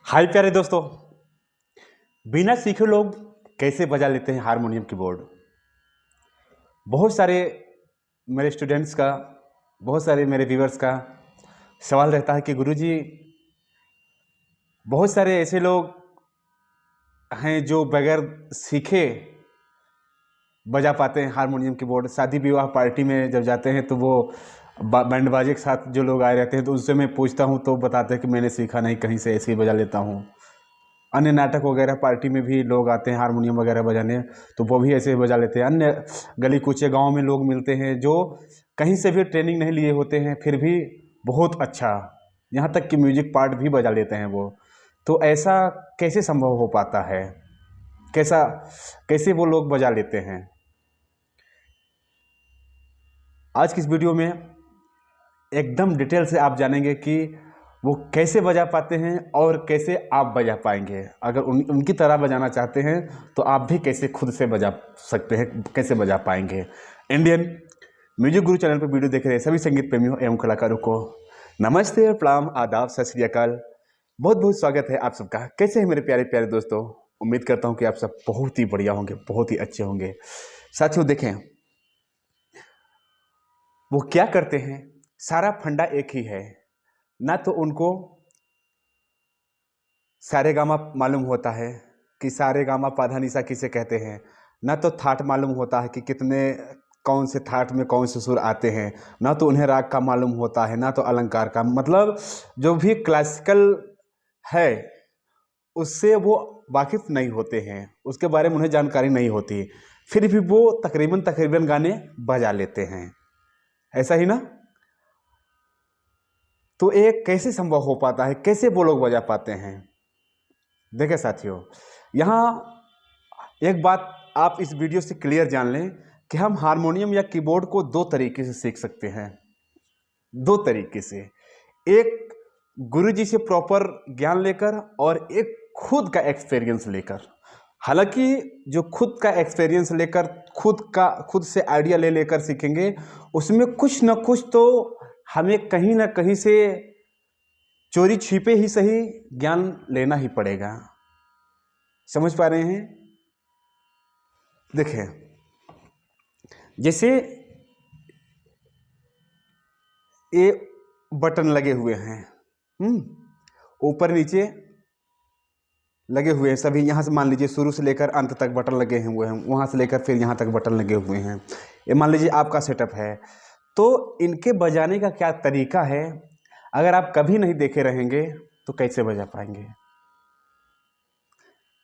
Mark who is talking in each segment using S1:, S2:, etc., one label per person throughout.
S1: हाय प्यारे दोस्तों। बिना सीखे लोग कैसे बजा लेते हैं हारमोनियम कीबोर्ड। बहुत सारे मेरे स्टूडेंट्स का, बहुत सारे मेरे व्यूअर्स का सवाल रहता है कि गुरुजी, बहुत सारे ऐसे लोग हैं जो बगैर सीखे बजा पाते हैं हारमोनियम कीबोर्ड। शादी विवाह पार्टी में जब जाते हैं तो वो बैंड बाजे के साथ जो लोग आए रहते हैं तो उनसे मैं पूछता हूँ तो बताते हैं कि मैंने सीखा नहीं, कहीं से ऐसे ही बजा लेता हूँ। अन्य नाटक वगैरह पार्टी में भी लोग आते हैं हारमोनियम वगैरह बजाने, तो वो भी ऐसे ही बजा लेते हैं। अन्य गली कूचे गांव में लोग मिलते हैं जो कहीं से भी ट्रेनिंग नहीं लिए होते हैं, फिर भी बहुत अच्छा, यहाँ तक कि म्यूजिक पार्ट भी बजा लेते हैं वो। तो ऐसा कैसे संभव हो पाता है? कैसे वो लोग बजा लेते हैं? आज की इस वीडियो में एकदम डिटेल से आप जानेंगे कि वो कैसे बजा पाते हैं और कैसे आप बजा पाएंगे। अगर उनकी तरह बजाना चाहते हैं तो आप भी कैसे खुद से बजा सकते हैं, कैसे बजा पाएंगे। इंडियन म्यूजिक गुरु चैनल पर वीडियो देख रहे सभी संगीत प्रेमियों एवं कलाकारों को नमस्ते और प्रणाम, आदाब, सत श्री अकाल। बहुत बहुत स्वागत है आप सबका। कैसे हैं मेरे प्यारे प्यारे दोस्तों? उम्मीद करता हूँ कि आप सब बहुत ही बढ़िया होंगे, बहुत ही अच्छे होंगे। साथियों देखें, वो क्या करते हैं, सारा फंडा एक ही है। ना तो उनको सारे गामा मालूम होता है कि सारे गामा पाधा निशा किसे कहते हैं, ना तो थाट मालूम होता है कि कितने कौन से थाट में कौन से सुर आते हैं, ना तो उन्हें राग का मालूम होता है, ना तो अलंकार का। मतलब जो भी क्लासिकल है उससे वो वाकिफ नहीं होते हैं, उसके बारे में उन्हें जानकारी नहीं होती, फिर भी वो तकरीबन तकरीबन गाने बजा लेते हैं। ऐसा ही ना? तो ये कैसे संभव हो पाता है, कैसे वो लोग बजा पाते हैं? देखिए साथियों, यहाँ एक बात आप इस वीडियो से क्लियर जान लें कि हम हारमोनियम या कीबोर्ड को दो तरीके से सीख सकते हैं। दो तरीके से, एक गुरुजी से प्रॉपर ज्ञान लेकर और एक खुद का एक्सपीरियंस लेकर। हालांकि जो खुद का एक्सपीरियंस लेकर खुद से आइडिया लेकर सीखेंगे उसमें कुछ न कुछ तो हमें कहीं ना कहीं से चोरी छिपे ही सही ज्ञान लेना ही पड़ेगा। समझ पा रहे हैं? देखिए, जैसे ये बटन लगे हुए हैं, ऊपर नीचे लगे हुए हैं सभी। यहाँ से मान लीजिए शुरू से लेकर अंत तक बटन लगे हुए हैं, वहाँ से लेकर फिर यहाँ तक बटन लगे हुए हैं। ये मान लीजिए आपका सेटअप है। तो इनके बजाने का क्या तरीका है, अगर आप कभी नहीं देखे रहेंगे तो कैसे बजा पाएंगे?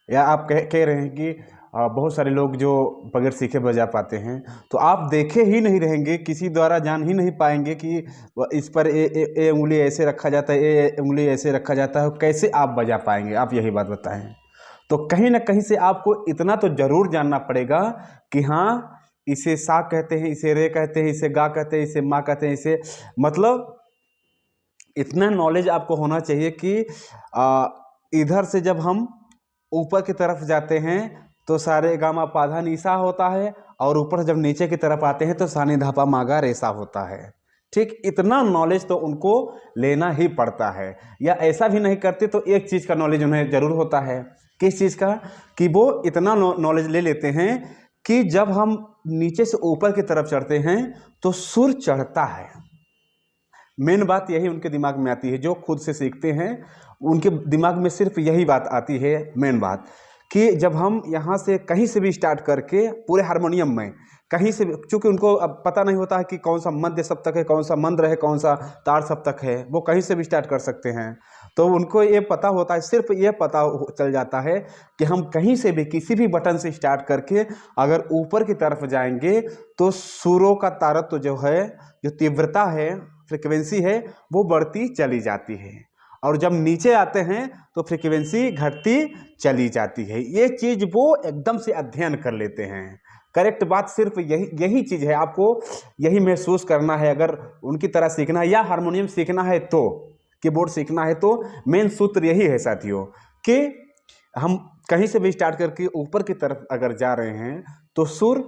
S1: या आप कह रहे हैं कि बहुत सारे लोग जो बगैर सीखे बजा पाते हैं, तो आप देखे ही नहीं रहेंगे, किसी द्वारा जान ही नहीं पाएंगे कि इस पर ए उंगली ऐसे रखा जाता है, ए उंगली ऐसे रखा जाता है। कैसे आप बजा पाएंगे? आप यही बात बताएं। तो कहीं ना कहीं से आपको इतना तो जरूर जानना पड़ेगा कि हाँ, इसे सा कहते हैं, इसे रे कहते हैं, इसे गा कहते हैं, इसे माँ कहते हैं, इसे मतलब इतना नॉलेज आपको होना चाहिए कि इधर से जब हम ऊपर की तरफ जाते हैं तो सारे गामा पाधा निशा होता है, और ऊपर जब नीचे की तरफ आते हैं तो सानी धापा मागा रेसा होता है। ठीक इतना नॉलेज तो उनको लेना ही पड़ता है। या ऐसा भी नहीं करते तो एक चीज़ का नॉलेज उन्हें ज़रूर होता है। किस चीज़ का? कि वो इतना नॉलेज ले लेते हैं कि जब हम नीचे से ऊपर की तरफ चढ़ते हैं तो सुर चढ़ता है। मेन बात यही उनके दिमाग में आती है, जो खुद से सीखते हैं उनके दिमाग में सिर्फ यही बात आती है, मेन बात, कि जब हम यहाँ से कहीं से भी स्टार्ट करके पूरे हारमोनियम में कहीं से भी, चूँकि उनको अब पता नहीं होता है कि कौन सा मध्य सप्तक है, कौन सा मंद्र है, कौन सा तार सप्तक है, वो कहीं से भी स्टार्ट कर सकते हैं। तो उनको ये पता होता है, सिर्फ ये पता चल जाता है कि हम कहीं से भी किसी भी बटन से स्टार्ट करके अगर ऊपर की तरफ जाएंगे तो सुरों का तारत्व जो है, जो तीव्रता है, फ्रिक्वेंसी है, वो बढ़ती चली जाती है, और जब नीचे आते हैं तो फ्रिक्वेंसी घटती चली जाती है। ये चीज़ वो एकदम से अध्ययन कर लेते हैं। करेक्ट बात सिर्फ यही चीज़ है, आपको यही महसूस करना है। अगर उनकी तरह सीखना है या हारमोनियम सीखना है तो, कीबोर्ड सीखना है तो मेन सूत्र यही है साथियों, कि हम कहीं से भी स्टार्ट करके ऊपर की तरफ अगर जा रहे हैं तो सुर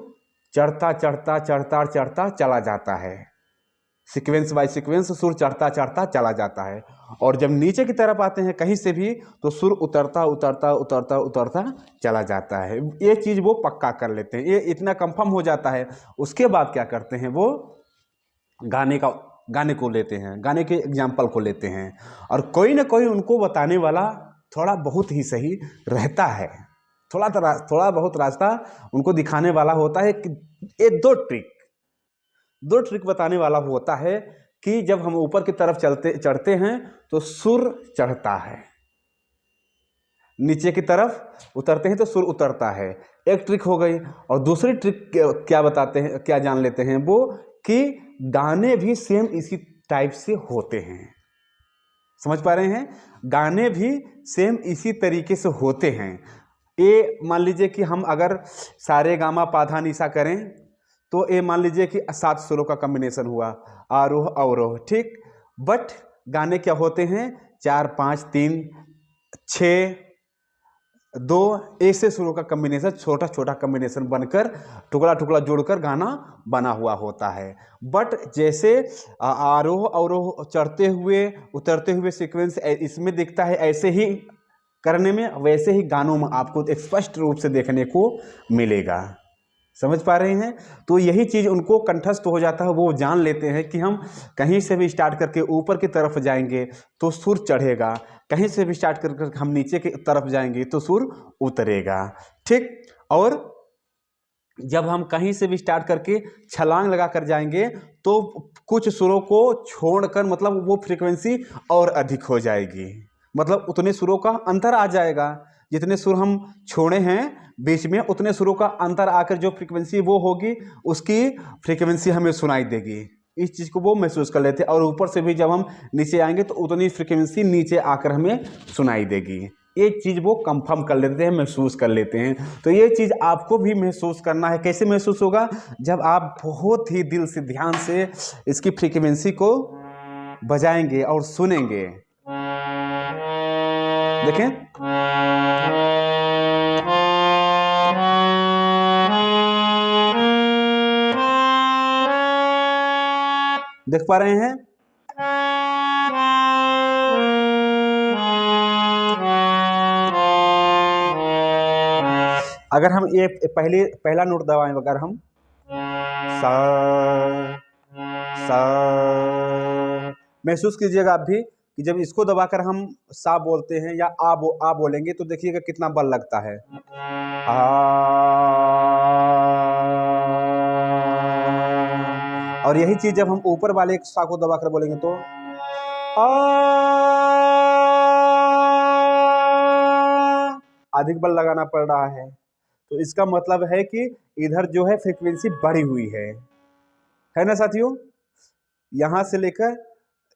S1: चढ़ता चढ़ता चढ़ता चढ़ता चला जाता है। सीक्वेंस बाय सीक्वेंस सुर चढ़ता चढ़ता चला जाता है। और जब नीचे की तरफ आते हैं कहीं से भी तो सुर उतरता उतरता उतरता उतरता चला जाता है। ये चीज़ वो पक्का कर लेते हैं, ये इतना कंफर्म हो जाता है। उसके बाद क्या करते हैं वो गाने को लेते हैं, गाने के एग्जाम्पल को लेते हैं, और कोई ना कोई उनको बताने वाला थोड़ा बहुत ही सही रहता है। थोड़ा बहुत रास्ता उनको दिखाने वाला होता है कि ये दो ट्रिक बताने वाला होता है कि जब हम ऊपर की तरफ चढ़ते हैं तो सुर चढ़ता है, नीचे की तरफ उतरते हैं तो सुर उतरता है। एक ट्रिक हो गई। और दूसरी ट्रिक क्या बताते हैं, क्या जान लेते हैं वो, कि गाने भी सेम इसी टाइप से होते हैं। समझ पा रहे हैं? गाने भी सेम इसी तरीके से होते हैं। ये मान लीजिए कि हम अगर सारे गामा पाधा निशा करें तो ये मान लीजिए कि 7 सुरों का कॉम्बिनेशन हुआ, आरोह अवरोह, ठीक। बट गाने क्या होते हैं, 4 5 3 6 2 ऐसे सुरों का कॉम्बिनेशन, छोटा छोटा कॉम्बिनेशन बनकर टुकड़ा टुकड़ा जोड़कर गाना बना हुआ होता है। बट जैसे आरोह अवरोह चढ़ते हुए उतरते हुए सीक्वेंस इसमें दिखता है, ऐसे ही करने में वैसे ही गानों में आपको स्पष्ट रूप से देखने को मिलेगा। समझ पा रहे हैं? तो यही चीज़ उनको कंठस्थ हो जाता है, वो जान लेते हैं कि हम कहीं से भी स्टार्ट करके ऊपर की तरफ जाएंगे तो सुर चढ़ेगा, कहीं से भी स्टार्ट करके हम नीचे की तरफ जाएंगे तो सुर उतरेगा, ठीक। और जब हम कहीं से भी स्टार्ट करके छलांग लगा कर जाएंगे तो कुछ सुरों को छोड़कर मतलब वो फ्रीक्वेंसी और अधिक हो जाएगी, मतलब उतने सुरों का अंतर आ जाएगा। जितने सुर हम छोड़े हैं बीच में, उतने सुरों का अंतर आकर जो फ्रीक्वेंसी वो होगी, उसकी फ्रीक्वेंसी हमें सुनाई देगी। इस चीज़ को वो महसूस कर लेते हैं। और ऊपर से भी जब हम नीचे आएंगे तो उतनी फ्रीक्वेंसी नीचे आकर हमें सुनाई देगी। ये चीज़ वो कंफर्म कर लेते हैं, महसूस कर लेते हैं। तो ये चीज़ आपको भी महसूस करना है। कैसे महसूस होगा? जब आप बहुत ही दिल से ध्यान से इसकी फ्रीक्वेंसी को बजाएंगे और सुनेंगे। देखें, देख पा रहे हैं? अगर हम ये पहला नोट दबाएं, अगर हम सा सा, महसूस कीजिएगा आप भी कि जब इसको दबाकर हम सा बोलते हैं या आ बोलेंगे तो देखिएगा कितना बल लगता है। आ, और यही चीज जब हम ऊपर वाले एक सा को दबाकर बोलेंगे तो अधिक बल लगाना पड़ रहा है। तो इसका मतलब है कि इधर जो है फ्रीक्वेंसी बढ़ी हुई है ना साथियों? यहां से लेकर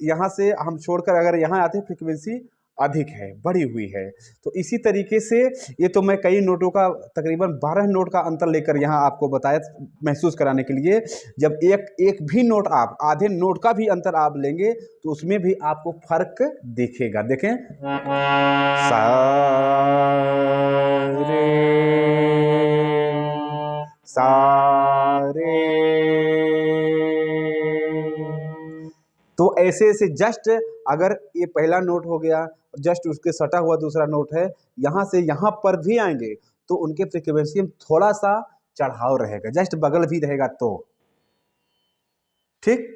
S1: यहां से हम छोड़कर अगर यहां आते हैं फ्रीक्वेंसी अधिक है, बढ़ी हुई है। तो इसी तरीके से ये तो मैं कई नोटों का तकरीबन 12 नोट का अंतर लेकर यहाँ आपको बताया महसूस कराने के लिए। जब एक भी नोट आप आधे नोट का भी अंतर आप लेंगे तो उसमें भी आपको फर्क दिखेगा। देखें, सा रे सा रे, तो ऐसे ऐसे जस्ट अगर ये पहला नोट हो गया, जस्ट उसके सटा हुआ दूसरा नोट है, यहाँ से यहाँ पर भी आएंगे तो उनके फ्रीक्वेंसी में थोड़ा सा चढ़ाव रहेगा, जस्ट बगल भी रहेगा तो ठीक।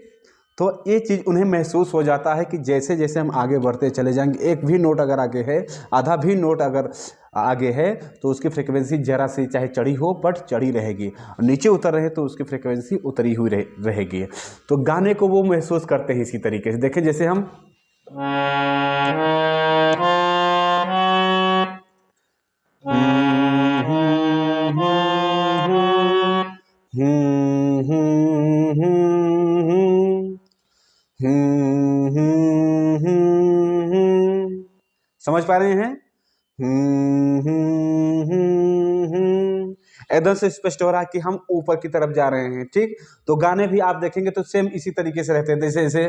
S1: तो ये चीज़ उन्हें महसूस हो जाता है कि जैसे जैसे हम आगे बढ़ते चले जाएंगे, एक भी नोट अगर आगे है, आधा भी नोट अगर आगे है तो उसकी फ्रीक्वेंसी जरा सी चाहे चढ़ी हो बट चढ़ी रहेगी, और नीचे उतर रहे तो उसकी फ्रीक्वेंसी उतरी हुई रहेगी। तो गाने को वो महसूस करते हैं इसी तरीके से। देखें, जैसे हम समझ पा रहे हैं? एकदम से स्पष्ट हो रहा है कि हम ऊपर की तरफ जा रहे हैं, ठीक। तो गाने भी आप देखेंगे तो सेम इसी तरीके से रहते हैं, जैसे जैसे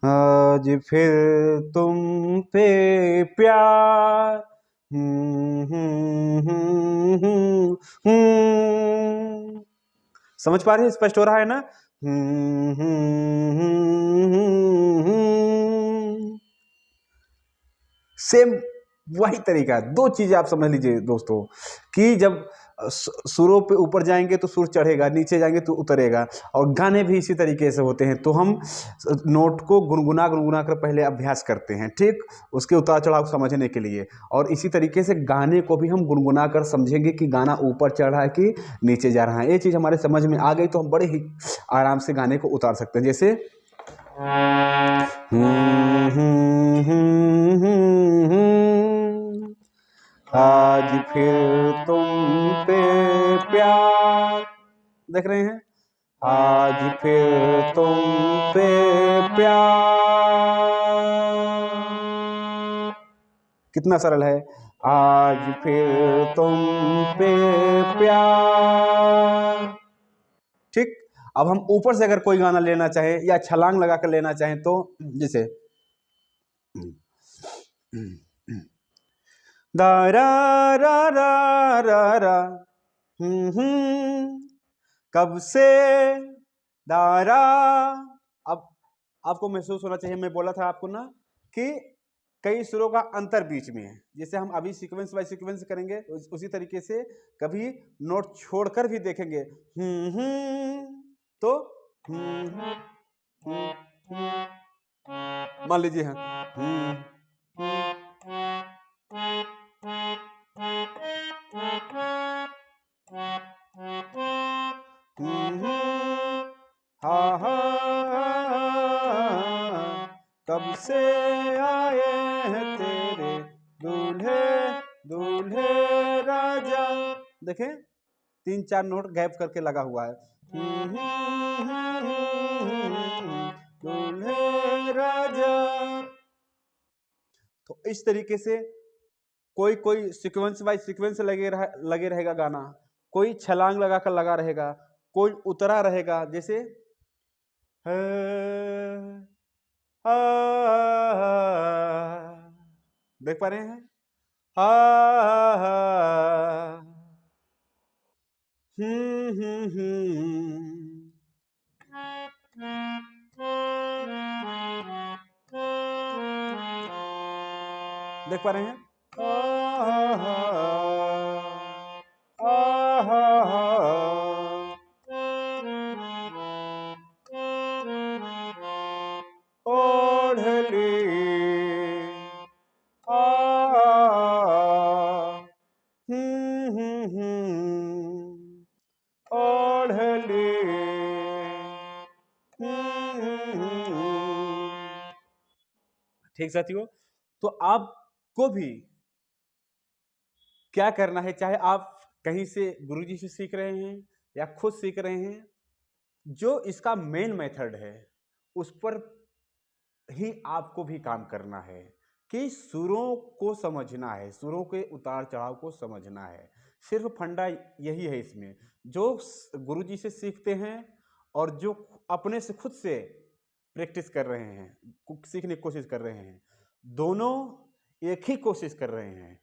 S1: आज फिर तुम पे प्यार, समझ पा रहे हैं? स्पष्ट हो रहा है ना? सेम वही तरीका। दो चीजें आप समझ लीजिए दोस्तों कि जब सुरों पे ऊपर जाएंगे तो सुर चढ़ेगा, नीचे जाएंगे तो उतरेगा, और गाने भी इसी तरीके से होते हैं। तो हम नोट को गुनगुना गुनगुना कर पहले अभ्यास करते हैं, ठीक, उसके उतार चढ़ाव समझने के लिए। और इसी तरीके से गाने को भी हम गुनगुना कर समझेंगे कि गाना ऊपर चढ़ रहा है कि नीचे जा रहा है। ये चीज़ हमारे समझ में आ गई तो हम बड़े ही आराम से गाने को उतार सकते हैं। जैसे आज फिर तुम पे प्यार, देख रहे हैं, आज फिर तुम पे प्यार, कितना सरल है। आज फिर तुम पे प्यार, ठीक। अब हम ऊपर से अगर कोई गाना लेना चाहें या छलांग लगा कर लेना चाहें तो जैसे दा रा रा रा रा रा कब से दारा। अब आपको महसूस होना चाहिए, मैं बोला था आपको ना कि कई सुरों का अंतर बीच में है। जैसे हम अभी सीक्वेंस बाय सीक्वेंस करेंगे, उसी तरीके से कभी नोट छोड़कर भी देखेंगे। तो मान लीजिए हाँ कब से आए हैं तेरे दूल्हे दूल्हे राजा। देखें 3-4 नोट गैप करके लगा हुआ है। दूल्हे राजा। तो इस तरीके से कोई कोई सीक्वेंस बाय सीक्वेंस लगे रहेगा गाना, कोई छलांग लगाकर लगा रहेगा, कोई उतरा रहेगा। जैसे देख पा रहे हैं? देख पा रहे हैं? ओढ़ली ओढ़ली ठीक साथियों, तो आपको भी क्या करना है, चाहे आप कहीं से गुरुजी से सीख रहे हैं या खुद सीख रहे हैं, जो इसका मेन मेथड है उस पर ही आपको भी काम करना है कि सुरों को समझना है, सुरों के उतार चढ़ाव को समझना है। सिर्फ फंडा यही है इसमें। जो गुरुजी से सीखते हैं और जो अपने से खुद से प्रैक्टिस कर रहे हैं, सीखने की कोशिश कर रहे हैं, दोनों एक ही कोशिश कर रहे हैं।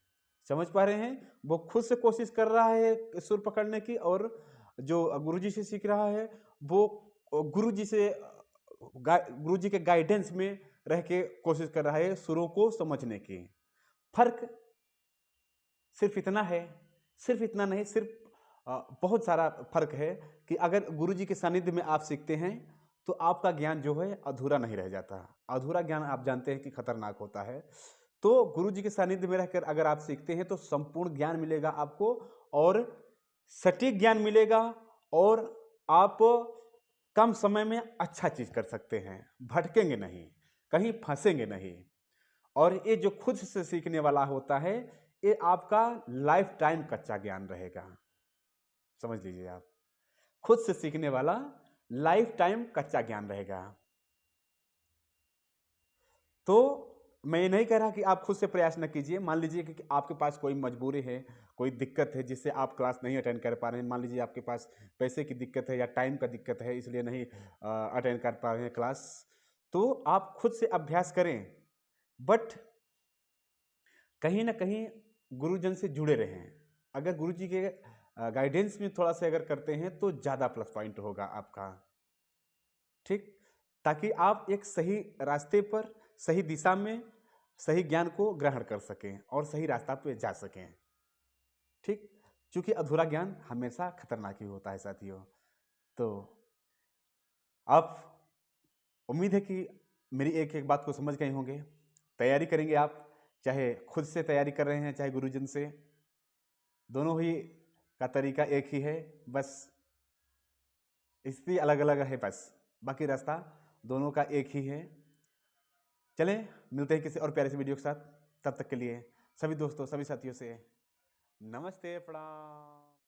S1: समझ पा रहे हैं? वो खुद से कोशिश कर रहा है सुर पकड़ने की, और जो गुरुजी से सीख रहा है वो गुरुजी के गाइडेंस में रह के कोशिश कर रहा है सुरों को समझने की। फर्क सिर्फ इतना है, सिर्फ इतना नहीं, सिर्फ बहुत सारा फर्क है कि अगर गुरुजी के सानिध्य में आप सीखते हैं तो आपका ज्ञान जो है अधूरा नहीं रह जाता। अधूरा ज्ञान आप जानते हैं कि खतरनाक होता है। तो गुरुजी के सानिध्य में रहकर अगर आप सीखते हैं तो संपूर्ण ज्ञान मिलेगा आपको, और सटीक ज्ञान मिलेगा, और आप कम समय में अच्छा चीज कर सकते हैं, भटकेंगे नहीं, कहीं फंसेंगे नहीं। और ये जो खुद से सीखने वाला होता है, ये आपका लाइफ टाइम कच्चा ज्ञान रहेगा। समझ लीजिए, आप खुद से सीखने वाला लाइफ टाइम कच्चा ज्ञान रहेगा। तो मैं ये नहीं कह रहा कि आप खुद से प्रयास न कीजिए। मान लीजिए कि आपके पास कोई मजबूरी है, कोई दिक्कत है जिससे आप क्लास नहीं अटेंड कर पा रहे हैं। मान लीजिए आपके पास पैसे की दिक्कत है या टाइम का दिक्कत है, इसलिए नहीं अटेंड कर पा रहे हैं क्लास। तो आप खुद से अभ्यास करें, बट कहीं ना कहीं गुरुजन से जुड़े रहें। अगर गुरुजी के गाइडेंस में थोड़ा सा अगर करते हैं तो ज़्यादा प्लस पॉइंट होगा आपका, ठीक, ताकि आप एक सही रास्ते पर, सही दिशा में सही ज्ञान को ग्रहण कर सकें और सही रास्ता पे जा सकें, ठीक। क्योंकि अधूरा ज्ञान हमेशा खतरनाक ही होता है साथियों। तो आप, उम्मीद है कि मेरी एक एक बात को समझ गए होंगे। तैयारी करेंगे आप, चाहे खुद से तैयारी कर रहे हैं चाहे गुरुजन से, दोनों ही का तरीका एक ही है, बस स्थिति अलग अलग है बस, बाकी रास्ता दोनों का एक ही है। चलें मिलते हैं किसी और प्यारे से वीडियो के साथ, तब तक के लिए सभी दोस्तों सभी साथियों से नमस्ते, प्रणाम।